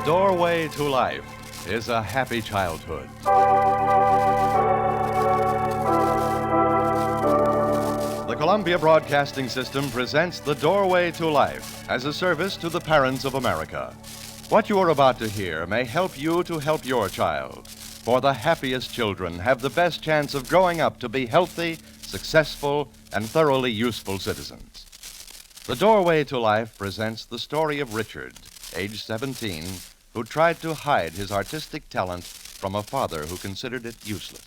doorway to life is a happy childhood. The Columbia Broadcasting System presents The Doorway to Life as a service to the parents of America. What you are about to hear may help you to help your child, for the happiest children have the best chance of growing up to be healthy, successful, and thoroughly useful citizens. The Doorway to Life presents the story of Richard, age 17, who tried to hide his artistic talent from a father who considered it useless.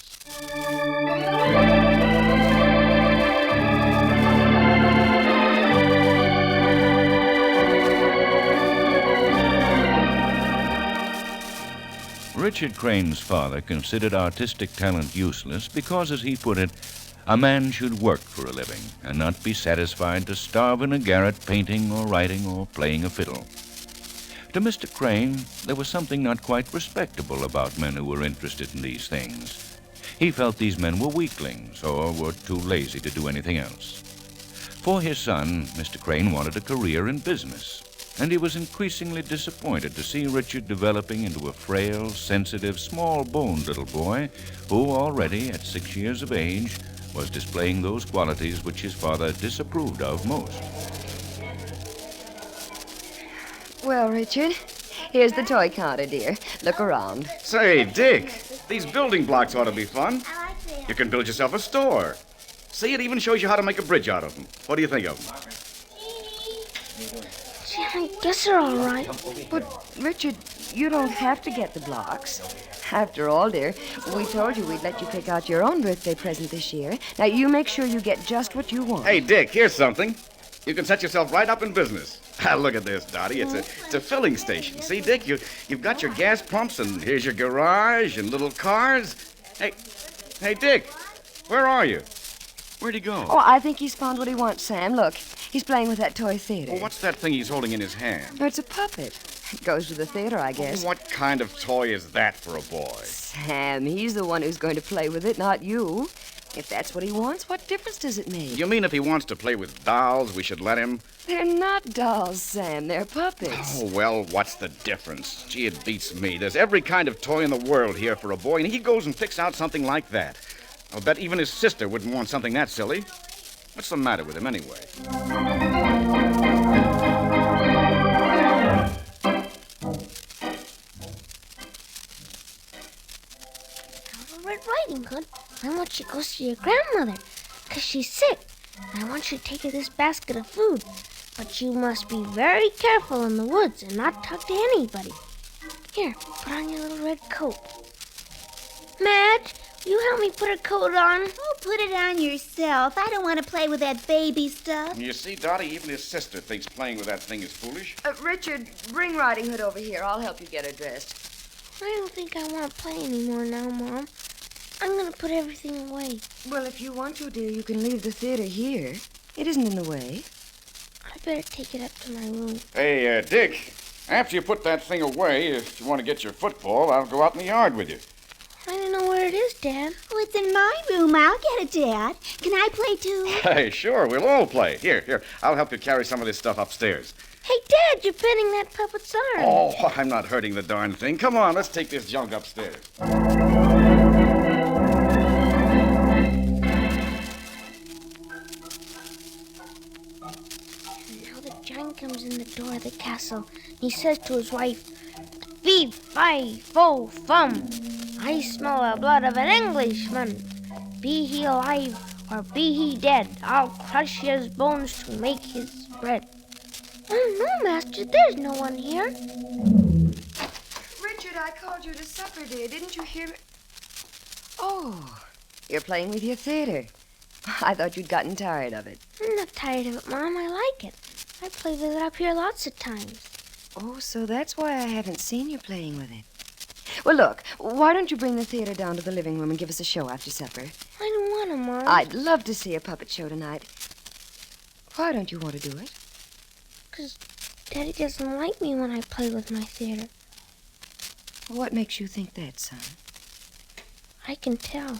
Richard Crane's father considered artistic talent useless because, as he put it, a man should work for a living and not be satisfied to starve in a garret painting or writing or playing a fiddle. To Mr. Crane, there was something not quite respectable about men who were interested in these things. He felt these men were weaklings or were too lazy to do anything else. For his son, Mr. Crane wanted a career in business, and he was increasingly disappointed to see Richard developing into a frail, sensitive, small-boned little boy who, already at 6 years of age, was displaying those qualities which his father disapproved of most. Well, Richard, here's the toy counter, dear. Look around. Say, Dick, these building blocks ought to be fun. You can build yourself a store. See, it even shows you how to make a bridge out of them. What do you think of them? Gee, I guess they're all right. But, Richard, you don't have to get the blocks. After all, dear, we told you we'd let you pick out your own birthday present this year. Now, you make sure you get just what you want. Hey, Dick, here's something. You can set yourself right up in business. Look at this, Dottie. It's a filling station. See, Dick, you've got your gas pumps, and here's your garage and little cars. Hey, Dick, where are you? Where'd he go? Oh, I think he's found what he wants, Sam. Look, he's playing with that toy theater. Well, what's that thing he's holding in his hand? Oh, it's a puppet. It goes to the theater, I guess. What kind of toy is that for a boy? Sam, he's the one who's going to play with it, not you. If that's what he wants, what difference does it make? You mean if he wants to play with dolls, we should let him? They're not dolls, Sam. They're puppets. Oh, well, what's the difference? Gee, it beats me. There's every kind of toy in the world here for a boy, and he goes and picks out something like that. I'll bet even his sister wouldn't want something that silly. What's the matter with him, anyway? Red Riding Hood, I want you to go see your grandmother, 'cause she's sick. I want you to take her this basket of food, but you must be very careful in the woods and not talk to anybody. Here, put on your little red coat. Madge, will you help me put her coat on? Oh, put it on yourself. I don't want to play with that baby stuff. You see, Dottie, even his sister thinks playing with that thing is foolish. Richard, bring Riding Hood over here. I'll help you get her dressed. I don't think I want to play anymore now, Mom. I'm going to put everything away. Well, if you want to, dear, you can leave the theater here. It isn't in the way. I better take it up to my room. Hey, Dick, after you put that thing away, if you want to get your football, I'll go out in the yard with you. I don't know where it is, Dad. Oh, it's in my room. I'll get it, Dad. Can I play, too? Hey, sure, we'll all play. Here, I'll help you carry some of this stuff upstairs. Hey, Dad, you're bending that puppet's arm. Oh, I'm not hurting the darn thing. Come on, let's take this junk upstairs. Comes in the door of the castle. He says to his wife, "Fee, fi, fo, fum. I smell the blood of an Englishman. Be he alive or be he dead, I'll crush his bones to make his bread." "Oh, no, Master, there's no one here." Richard, I called you to supper, dear. Didn't you hear me? Oh, you're playing with your theater. I thought you'd gotten tired of it. I'm not tired of it, Mom. I like it. I play with it up here lots of times. Oh, so that's why I haven't seen you playing with it. Well, look, why don't you bring the theater down to the living room and give us a show after supper? I don't want to, Mom. I'd love to see a puppet show tonight. Why don't you want to do it? 'Cause Daddy doesn't like me when I play with my theater. What makes you think that, son? I can tell.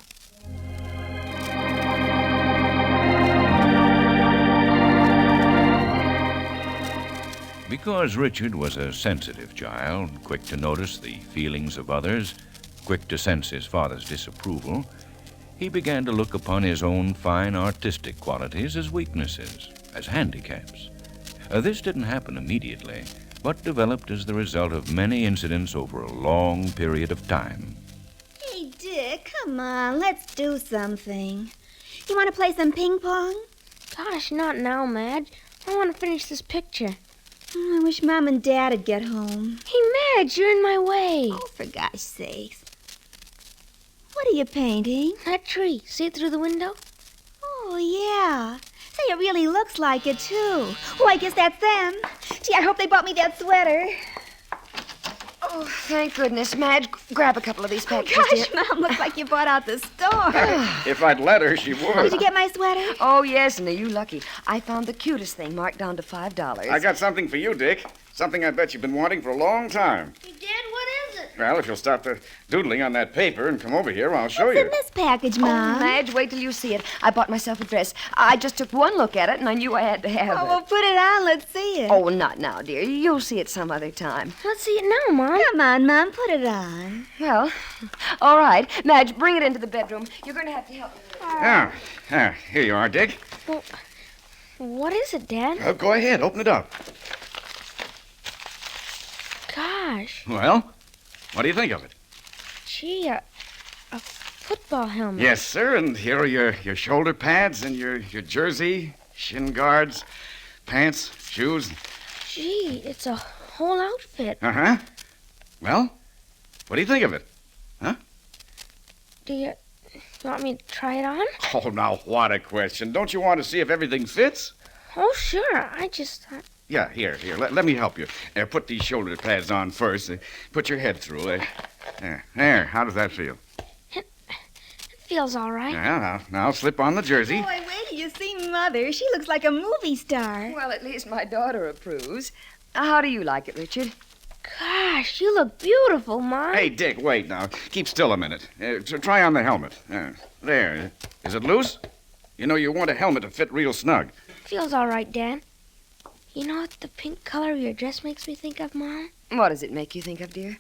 Because Richard was a sensitive child, quick to notice the feelings of others, quick to sense his father's disapproval, he began to look upon his own fine artistic qualities as weaknesses, as handicaps. This didn't happen immediately, but developed as the result of many incidents over a long period of time. Hey, Dick, come on, let's do something. You want to play some ping pong? Gosh, not now, Madge. I want to finish this picture. I wish Mom and Dad would get home. Hey, Madge, you're in my way. Oh, for gosh sakes. What are you painting? That tree. See it through the window? Oh, yeah. Say, it really looks like it, too. Oh, I guess that's them. Gee, I hope they bought me that sweater. Oh, thank goodness. Madge, grab a couple of these packages, dear. Gosh, Mom, looks like you bought out the store. If I'd let her, she would. Did you get my sweater? Oh, yes, and are you lucky. I found the cutest thing marked down to $5. I got something for you, Dick. Something I bet you've been wanting for a long time. You did? What is it? Well, if you'll stop the doodling on that paper and come over here, I'll show What's you. in this package, Oh, Mom? Madge, wait till you see it. I bought myself a dress. I just took one look at it, and I knew I had to have Oh, it. well, put it on. Let's see it. Oh, well, not now, dear. You'll see it some other time. Let's see it now, Mom. Come on, Mom, put it on. Well, all right. Madge, bring it into the bedroom. You're going to have to help me with it. Here you are, Dick. Well, what is it, Dad? Well, go ahead, open it up. Gosh, Well, what do you think of it? gee, a football helmet. Yes, sir, and here are your shoulder pads and your jersey, shin guards, pants, shoes. Gee, it's a whole outfit. Uh-huh. Well, what do you think of it? Do you want me to try it on? Oh, now, what a question. Don't you want to see if everything fits? Oh, sure. I just thought... Yeah, here. Let me help you. Put these shoulder pads on first. Put your head through. There. How does that feel? It feels all right. Yeah, now slip on the jersey. Boy, wait till you see Mother. She looks like a movie star. Well, at least my daughter approves. How do you like it, Richard? Gosh, you look beautiful, Mom. Hey, Dick, wait now. Keep still a minute. Try on the helmet. There. Is it loose? You know, you want a helmet to fit real snug. Feels all right, Dad. You know what the pink color of your dress makes me think of, Mom? What does it make you think of, dear?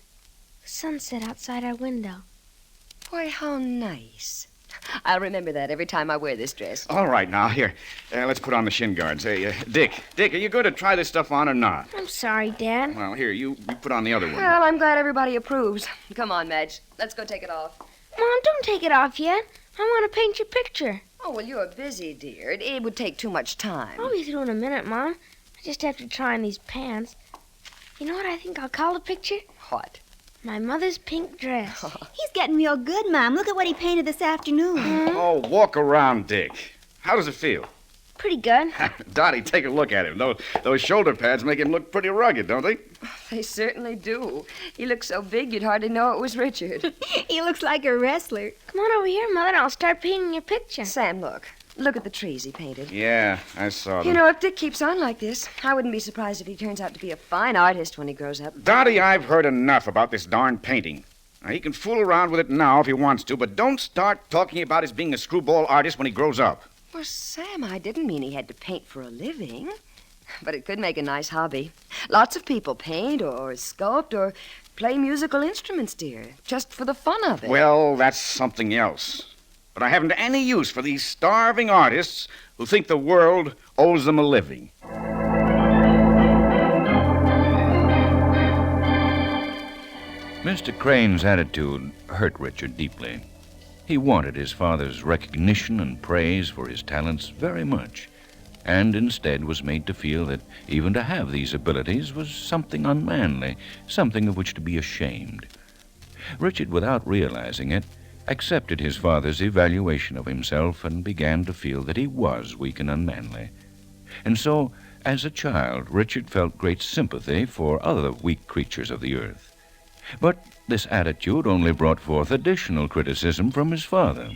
The sunset outside our window. Boy, how nice. I'll remember that every time I wear this dress. All right, now, here. Let's put on the shin guards. Hey, Dick, are you going to try this stuff on or not? I'm sorry, Dad. Well, here, you put on the other one. Well, I'm glad everybody approves. Come on, Madge. Let's go take it off. Mom, don't take it off yet. I want to paint your picture. Oh, well, you're busy, dear. It would take too much time. I'll be through in a minute, Mom. I just have to try on these pants. You know what I think I'll call the picture? What? My mother's pink dress. He's getting real good, Mom. Look at what he painted this afternoon. Oh, walk around, Dick. How does it feel? Pretty good. Dottie, take a look at him. Those shoulder pads make him look pretty rugged, don't they? They certainly do. He looks so big you'd hardly know it was Richard. He looks like a wrestler. Come on over here, Mother, and I'll start painting your picture. Sam, look. Look at the trees he painted. Yeah, I saw them. You know, if Dick keeps on like this, I wouldn't be surprised if he turns out to be a fine artist when he grows up. Dottie, I've heard enough about this darn painting. Now, he can fool around with it now if he wants to, but don't start talking about his being a screwball artist when he grows up. Well, Sam, I didn't mean he had to paint for a living. But it could make a nice hobby. Lots of people paint or sculpt or play musical instruments, dear, just for the fun of it. Well, that's something else. But I haven't any use for these starving artists who think the world owes them a living. Mr. Crane's attitude hurt Richard deeply. He wanted his father's recognition and praise for his talents very much, and instead was made to feel that even to have these abilities was something unmanly, something of which to be ashamed. Richard, without realizing it, accepted his father's evaluation of himself and began to feel that he was weak and unmanly. And so, as a child, Richard felt great sympathy for other weak creatures of the earth. But this attitude only brought forth additional criticism from his father.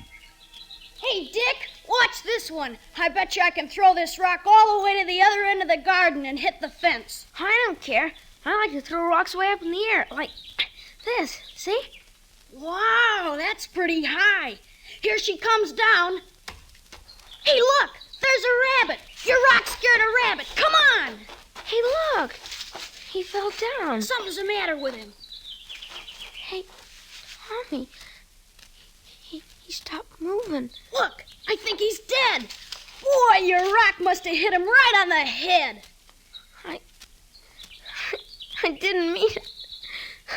Hey, Dick, watch this one. I bet you I can throw this rock all the way to the other end of the garden and hit the fence. I don't care. I like to throw rocks way up in the air, like this. See? Wow, that's pretty high. Here she comes down. Hey, look, there's a rabbit. Your rock scared a rabbit. Come on. Hey, look. fell down. Something's the matter with him. Hey, Tommy. He stopped moving. Look, I think he's dead. Boy, your rock must have hit him right on the head. I didn't mean it.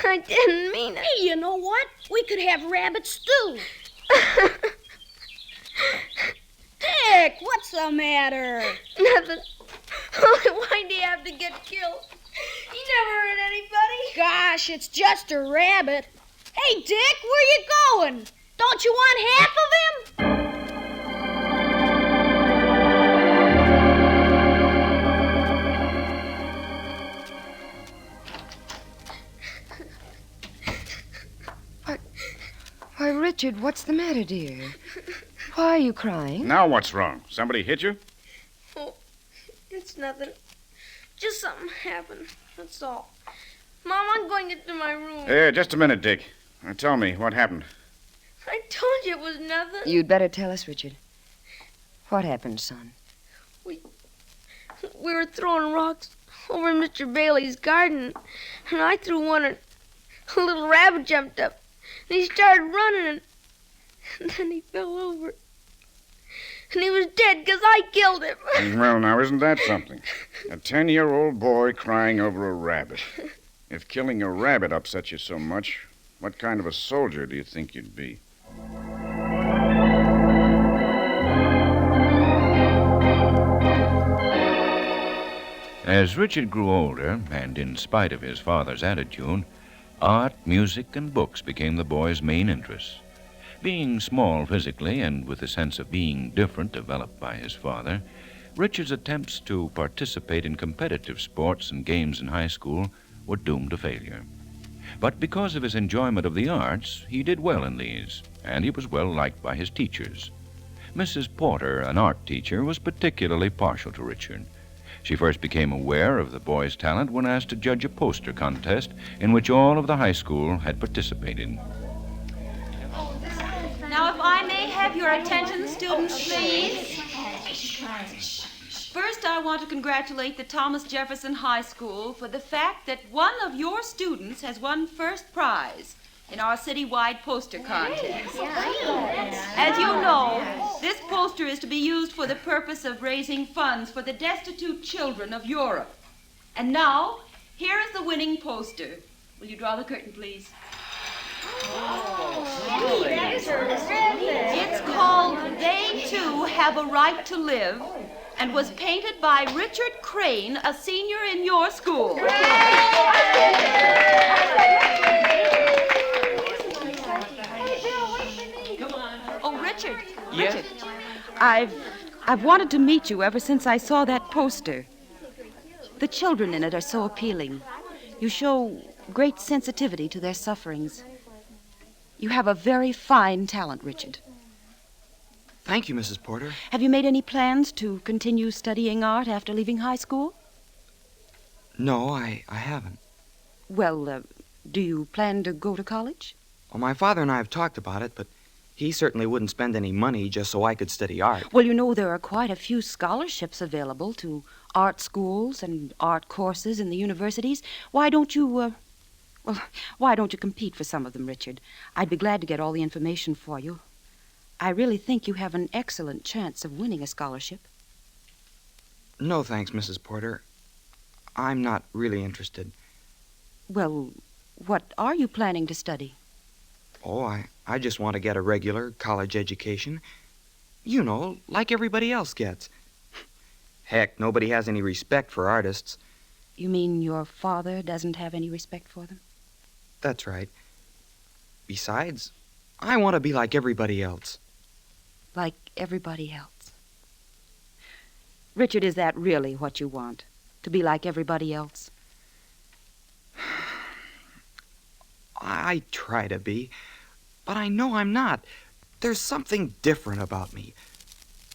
I didn't mean it. Hey, you know what? We could have rabbit stew. Dick, what's the matter? Nothing. Why'd he have to get killed? He never hurt anybody. Gosh, it's just a rabbit. Hey, Dick, where you going? Don't you want half of him? Why, Richard, what's the matter, dear? Why are you crying? Now what's wrong? Somebody hit you? Oh, it's nothing. Just something happened. That's all. Mom, I'm going into my room. Just a minute, Dick. Now tell me, what happened? I told you it was nothing. You'd better tell us, Richard. What happened, son? We were throwing rocks over in Mr. Bailey's garden, and I threw one, and a little rabbit jumped up, and he started running, and then he fell over. And he was dead because I killed him. Well, now, isn't that something? A 10-year-old boy crying over a rabbit. If killing a rabbit upset you so much, what kind of a soldier do you think you'd be? As Richard grew older, and in spite of his father's attitude, art, music, and books became the boy's main interests. Being small physically and with a sense of being different developed by his father, Richard's attempts to participate in competitive sports and games in high school were doomed to failure. But because of his enjoyment of the arts, he did well in these, and he was well liked by his teachers. Mrs. Porter, an art teacher, was particularly partial to Richard. She first became aware of the boy's talent when asked to judge a poster contest in which all of the high school had participated. Now, if I may have your attention, students, please. First, I want to congratulate the Thomas Jefferson High School for the fact that one of your students has won first prize in our citywide poster contest. As you know, this poster is to be used for the purpose of raising funds for the destitute children of Europe. And now, here is the winning poster. Will you draw the curtain, please? It's called They Too Have a Right to Live and was painted by Richard Crane, a senior in your school. Oh, Richard. Yes? Richard. I've wanted to meet you ever since I saw that poster. The children in it are so appealing. You show great sensitivity to their sufferings. You have a very fine talent, Richard. Thank you, Mrs. Porter. Have you made any plans to continue studying art after leaving high school? No, I haven't. Well, do you plan to go to college? Well, my father and I have talked about it, but he certainly wouldn't spend any money just so I could study art. Well, you know, there are quite a few scholarships available to art schools and art courses in the universities. Why don't you compete for some of them, Richard? I'd be glad to get all the information for you. I really think you have an excellent chance of winning a scholarship. No, thanks, Mrs. Porter. I'm not really interested. Well, what are you planning to study? Oh, I just want to get a regular college education. You know, like everybody else gets. Heck, nobody has any respect for artists. You mean your father doesn't have any respect for them? That's right. Besides, I want to be like everybody else. Like everybody else. Richard, is that really what you want? To be like everybody else? I try to be, but I know I'm not. There's something different about me.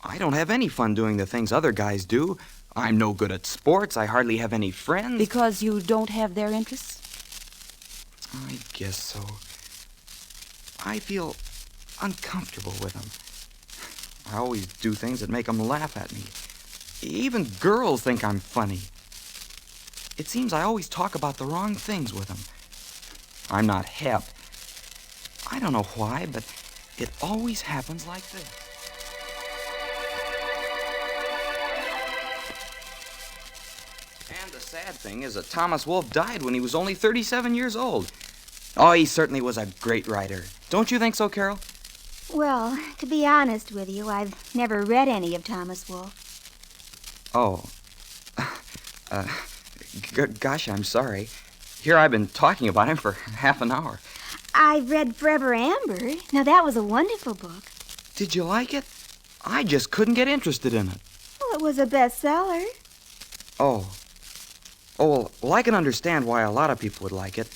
I don't have any fun doing the things other guys do. I'm no good at sports. I hardly have any friends. Because you don't have their interests? I guess so. I feel uncomfortable with them. I always do things that make them laugh at me. Even girls think I'm funny. It seems I always talk about the wrong things with him. I'm not hep. I don't know why, but it always happens like this. And the sad thing is that Thomas Wolfe died when he was only 37 years old. Oh, he certainly was a great writer. Don't you think so, Carol? Well, to be honest with you, I've never read any of Thomas Wolfe. Oh. Gosh, I'm sorry. Here I've been talking about him for half an hour. I've read Forever Amber. Now, that was a wonderful book. Did you like it? I just couldn't get interested in it. Well, it was a bestseller. Oh. Well, I can understand why a lot of people would like it.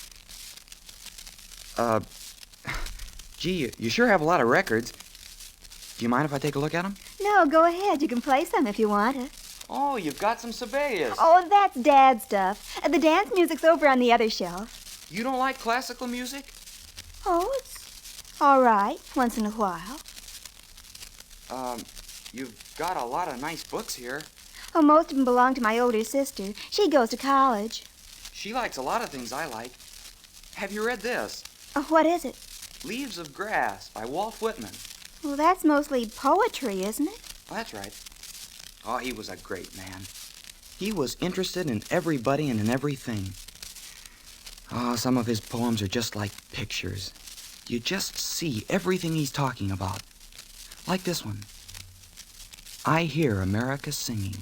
Gee, you sure have a lot of records. Do you mind if I take a look at them? No, go ahead. You can play some if you want to. Oh, you've got some Sibelius. Oh, that's Dad's stuff. The dance music's over on the other shelf. You don't like classical music? Oh, it's all right, once in a while. You've got a lot of nice books here. Oh, most of them belong to my older sister. She goes to college. She likes a lot of things I like. Have you read this? What is it? Leaves of Grass by Walt Whitman. Well, that's mostly poetry, isn't it? That's right. Oh, he was a great man. He was interested in everybody and in everything. Oh, some of his poems are just like pictures. You just see everything he's talking about. Like this one. I hear America singing.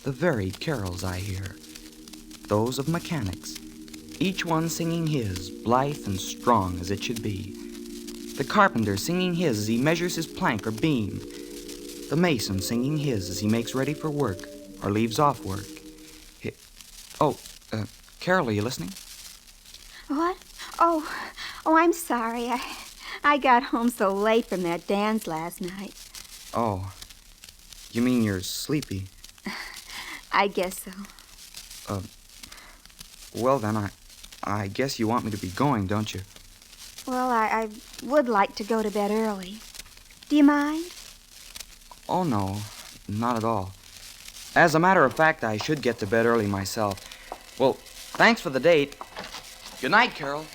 The varied carols I hear. Those of mechanics. Each one singing his, blithe and strong as it should be. The carpenter singing his as he measures his plank or beam. The mason singing his as he makes ready for work or leaves off work. Carol, are you listening? What? Oh, I'm sorry. I got home so late from that dance last night. Oh, you mean you're sleepy? I guess so. Well then, I guess you want me to be going, don't you? Well, I would like to go to bed early. Do you mind? Oh, no, not at all. As a matter of fact, I should get to bed early myself. Well, thanks for the date. Good night, Carol.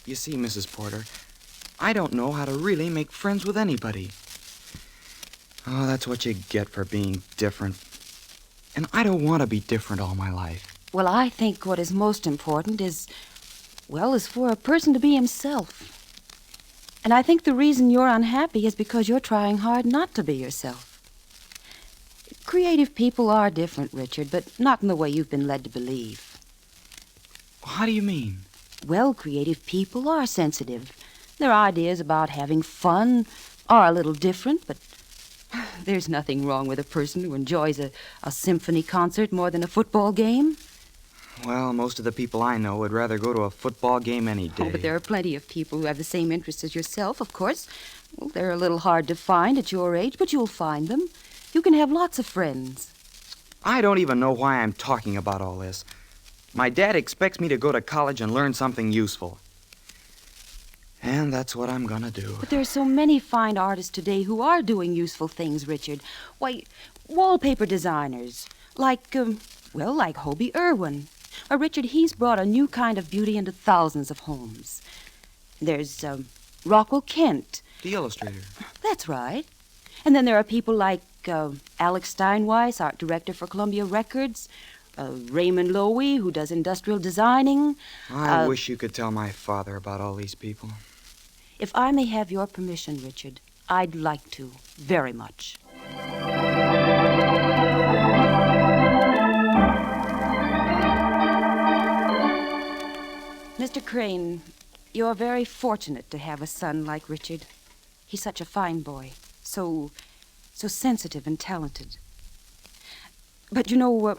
You see, Mrs. Porter, I don't know how to really make friends with anybody. Oh, that's what you get for being different. And I don't want to be different all my life. Well, I think what is most important is for a person to be himself. And I think the reason you're unhappy is because you're trying hard not to be yourself. Creative people are different, Richard, but not in the way you've been led to believe. How do you mean? Well, creative people are sensitive. Their ideas about having fun are a little different, but there's nothing wrong with a person who enjoys a symphony concert more than a football game. Well, most of the people I know would rather go to a football game any day. Oh, but there are plenty of people who have the same interests as yourself, of course. Well, they're a little hard to find at your age, but you'll find them. You can have lots of friends. I don't even know why I'm talking about all this. My dad expects me to go to college and learn something useful. And that's what I'm gonna do. But there are so many fine artists today who are doing useful things, Richard. Why, wallpaper designers, like Hobie Irwin. Richard, he's brought a new kind of beauty into thousands of homes. There's Rockwell Kent. The illustrator. That's right. And then there are people like Alex Steinweiss, art director for Columbia Records, Raymond Loewy, who does industrial designing. I wish you could tell my father about all these people. If I may have your permission, Richard, I'd like to, very much. Mr. Crane, you're very fortunate to have a son like Richard. He's such a fine boy, so sensitive and talented. But you know,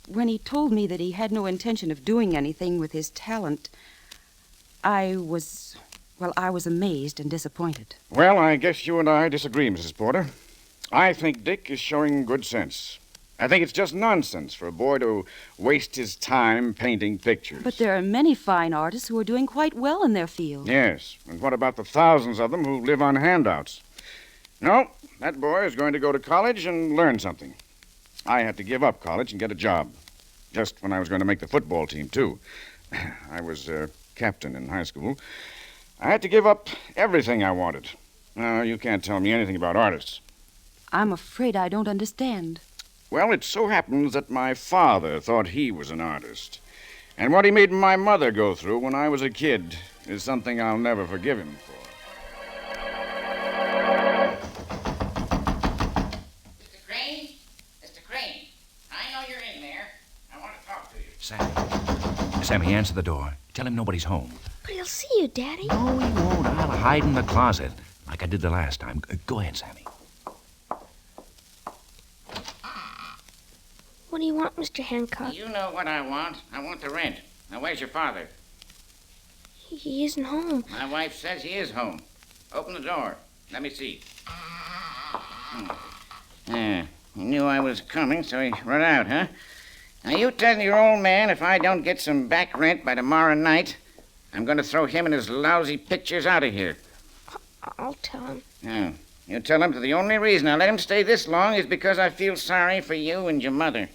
when he told me that he had no intention of doing anything with his talent, I was amazed and disappointed. Well, I guess you and I disagree, Mrs. Porter. I think Dick is showing good sense. I think it's just nonsense for a boy to waste his time painting pictures. But there are many fine artists who are doing quite well in their field. Yes, and what about the thousands of them who live on handouts? No, that boy is going to go to college and learn something. I had to give up college and get a job. Just when I was going to make the football team, too. I was captain in high school. I had to give up everything I wanted. You can't tell me anything about artists. I'm afraid I don't understand. Well, it so happens that my father thought he was an artist. And what he made my mother go through when I was a kid is something I'll never forgive him for. Mr. Crane? Mr. Crane, I know you're in there. I want to talk to you. Sammy, answer the door. Tell him nobody's home. But he'll see you, Daddy. No, he won't. I'll hide in the closet, like I did the last time. Go ahead, Sammy. What do you want, Mr. Hancock? You know what I want. I want the rent. Now, where's your father? He isn't home. My wife says he is home. Open the door. Let me see. He knew I was coming, so he run out, huh? Now, you tell your old man if I don't get some back rent by tomorrow night, I'm going to throw him and his lousy pictures out of here. I'll tell him. Yeah. You tell him that the only reason I let him stay this long is because I feel sorry for you and your mother.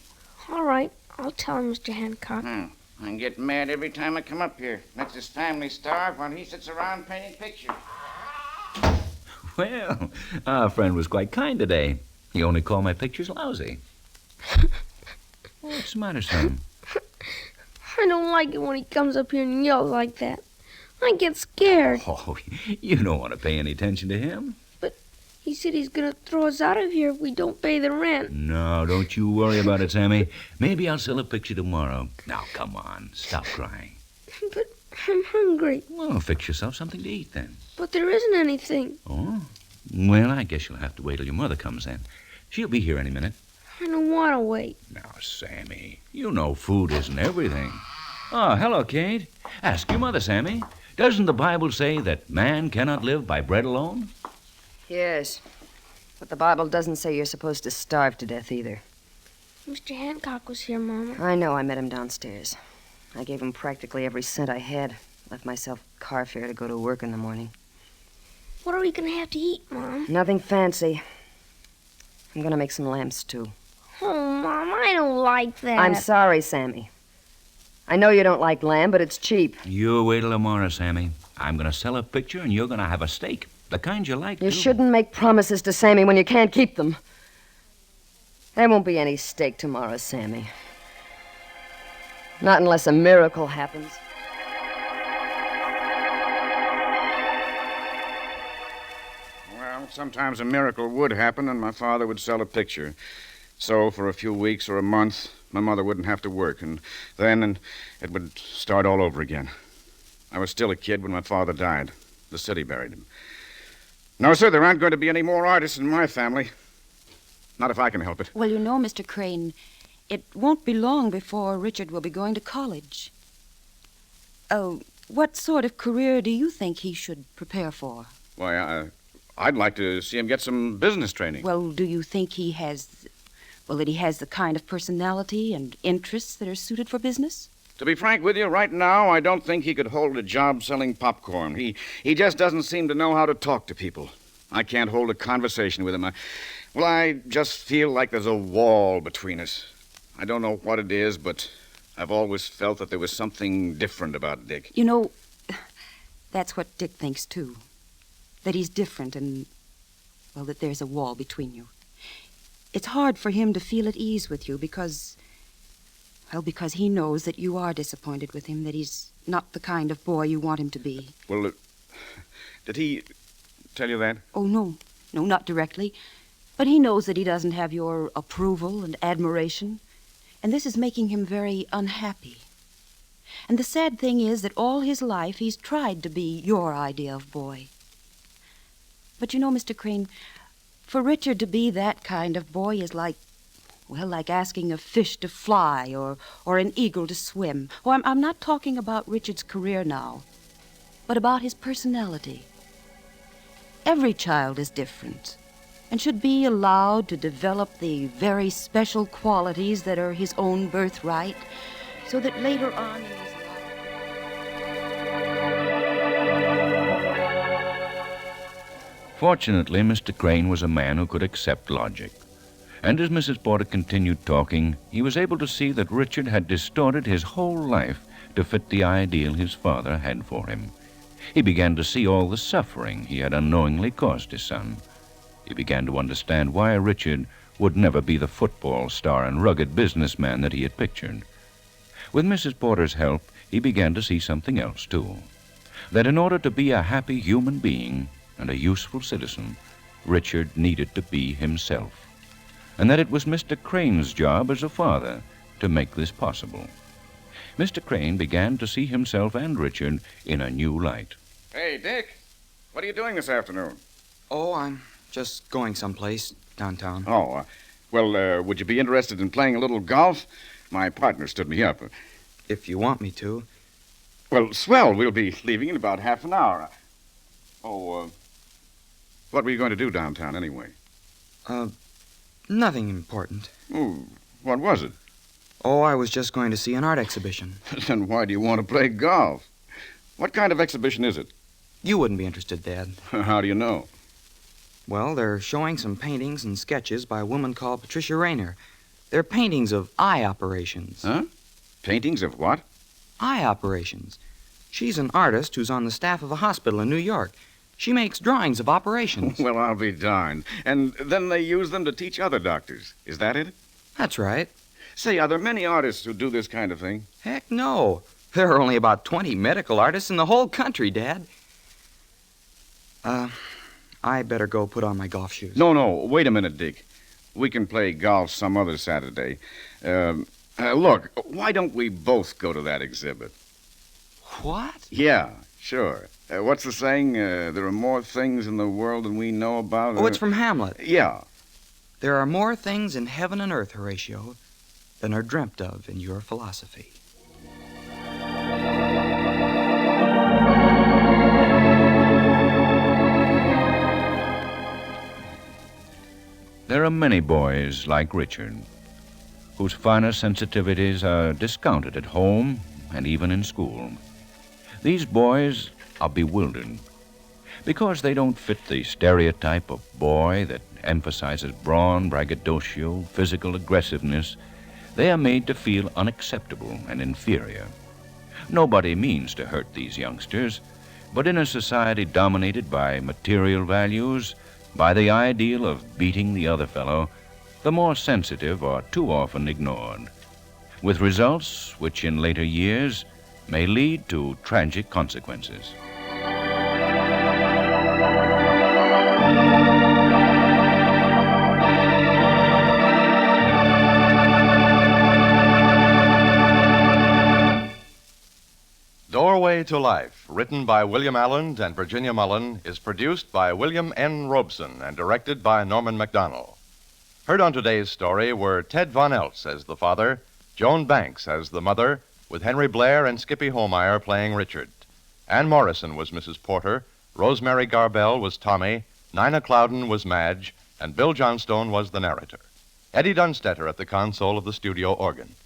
All right. I'll tell him, Mr. Hancock. I get mad every time I come up here. Lets his family starve while he sits around painting pictures. Well, our friend was quite kind today. He only called my pictures lousy. What's the matter, son? I don't like it when he comes up here and yells like that. I get scared. Oh, you don't want to pay any attention to him. He said he's going to throw us out of here if we don't pay the rent. No, don't you worry about it, Sammy. Maybe I'll sell a picture tomorrow. Now, come on. Stop crying. But I'm hungry. Well, fix yourself something to eat, then. But there isn't anything. Oh? Well, I guess you'll have to wait till your mother comes in. She'll be here any minute. I don't want to wait. Now, Sammy, you know food isn't everything. Oh, hello, Kate. Ask your mother, Sammy. Doesn't the Bible say that man cannot live by bread alone? Yes. But the Bible doesn't say you're supposed to starve to death either. Mr. Hancock was here, Mama. I know. I met him downstairs. I gave him practically every cent I had. Left myself car fare to go to work in the morning. What are we going to have to eat, Mom? Nothing fancy. I'm going to make some lamb stew. Oh, Mom, I don't like that. I'm sorry, Sammy. I know you don't like lamb, but it's cheap. You wait till tomorrow, Sammy. I'm going to sell a picture, and you're going to have a steak. The kind you like, You too. shouldn't make promises to Sammy when you can't keep them. There won't be any steak tomorrow, Sammy. Not unless a miracle happens. Well, sometimes a miracle would happen and my father would sell a picture. So for a few weeks or a month, my mother wouldn't have to work, and then it would start all over again. I was still a kid when my father died. The city buried him. No, sir, there aren't going to be any more artists in my family. Not if I can help it. Well, you know, Mr. Crane, it won't be long before Richard will be going to college. Oh, what sort of career do you think he should prepare for? Why, I'd like to see him get some business training. Well, do you think that he has the kind of personality and interests that are suited for business? To be frank with you, right now, I don't think he could hold a job selling popcorn. He just doesn't seem to know how to talk to people. I can't hold a conversation with him. I just feel like there's a wall between us. I don't know what it is, but I've always felt that there was something different about Dick. You know, that's what Dick thinks, too. That he's different and, well, that there's a wall between you. It's hard for him to feel at ease with you because he knows that you are disappointed with him, that he's not the kind of boy you want him to be. Well, did he tell you that? Oh, no, not directly. But he knows that he doesn't have your approval and admiration, and this is making him very unhappy. And the sad thing is that all his life he's tried to be your idea of boy. But you know, Mr. Crane, for Richard to be that kind of boy is like asking a fish to fly or an eagle to swim. Oh, I'm not talking about Richard's career now, but about his personality. Every child is different. and should be allowed to develop the very special qualities that are his own birthright, so that later on in his life... Fortunately, Mr. Crane was a man who could accept logic. And as Mrs. Porter continued talking, he was able to see that Richard had distorted his whole life to fit the ideal his father had for him. He began to see all the suffering he had unknowingly caused his son. He began to understand why Richard would never be the football star and rugged businessman that he had pictured. With Mrs. Porter's help, he began to see something else, too. That in order to be a happy human being and a useful citizen, Richard needed to be himself. And that it was Mr. Crane's job as a father to make this possible. Mr. Crane began to see himself and Richard in a new light. Hey, Dick, what are you doing this afternoon? Oh, I'm just going someplace downtown. Oh, would you be interested in playing a little golf? My partner stood me up. If you want me to. Well, swell. We'll be leaving in about half an hour. What were you going to do downtown, anyway? Nothing important. Oh, what was it? Oh, I was just going to see an art exhibition. Then why do you want to play golf? What kind of exhibition is it? You wouldn't be interested, Dad. How do you know? Well, they're showing some paintings and sketches by a woman called Patricia Rayner. They're paintings of eye operations. Huh? Paintings of what? Eye operations. She's an artist who's on the staff of a hospital in New York. She makes drawings of operations. Well, I'll be darned. And then they use them to teach other doctors. Is that it? That's right. Say, are there many artists who do this kind of thing? Heck no. There are only about 20 medical artists in the whole country, Dad. I better go put on my golf shoes. No, wait a minute, Dick. We can play golf some other Saturday. Look, why don't we both go to that exhibit? What? Yeah, sure. What's the saying? There are more things in the world than we know about. Oh, it's from Hamlet. Yeah. There are more things in heaven and earth, Horatio, than are dreamt of in your philosophy. There are many boys like Richard, whose finer sensitivities are discounted at home and even in school. These boys are bewildered because they don't fit the stereotype of boy that emphasizes brawn, braggadocio, physical aggressiveness. They are made to feel unacceptable and inferior. Nobody means to hurt these youngsters, but in a society dominated by material values, by the ideal of beating the other fellow, the more sensitive are too often ignored, with results which in later years may lead to tragic consequences. Doorway to Life, written by William Allen and Virginia Mullen, is produced by William N. Robeson and directed by Norman MacDonald. Heard on today's story were Ted Von Eltz as the father, Joan Banks as the mother, with Henry Blair and Skippy Holmeyer playing Richard. Ann Morrison was Mrs. Porter, Rosemary Garbell was Tommy, Nina Clouden was Madge, and Bill Johnstone was the narrator. Eddie Dunstetter at the console of the studio organ.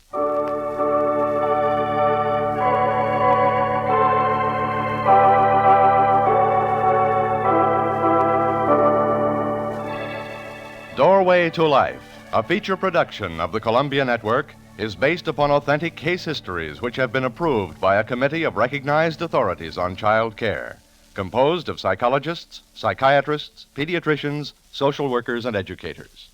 Doorway to Life, a feature production of the Columbia Network, is based upon authentic case histories which have been approved by a committee of recognized authorities on child care, composed of psychologists, psychiatrists, pediatricians, social workers, and educators.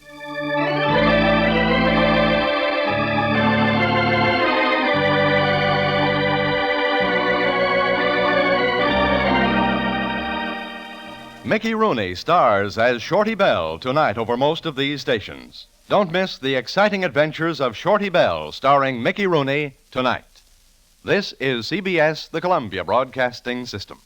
Mickey Rooney stars as Shorty Bell tonight over most of these stations. Don't miss the exciting adventures of Shorty Bell starring Mickey Rooney tonight. This is CBS, the Columbia Broadcasting System.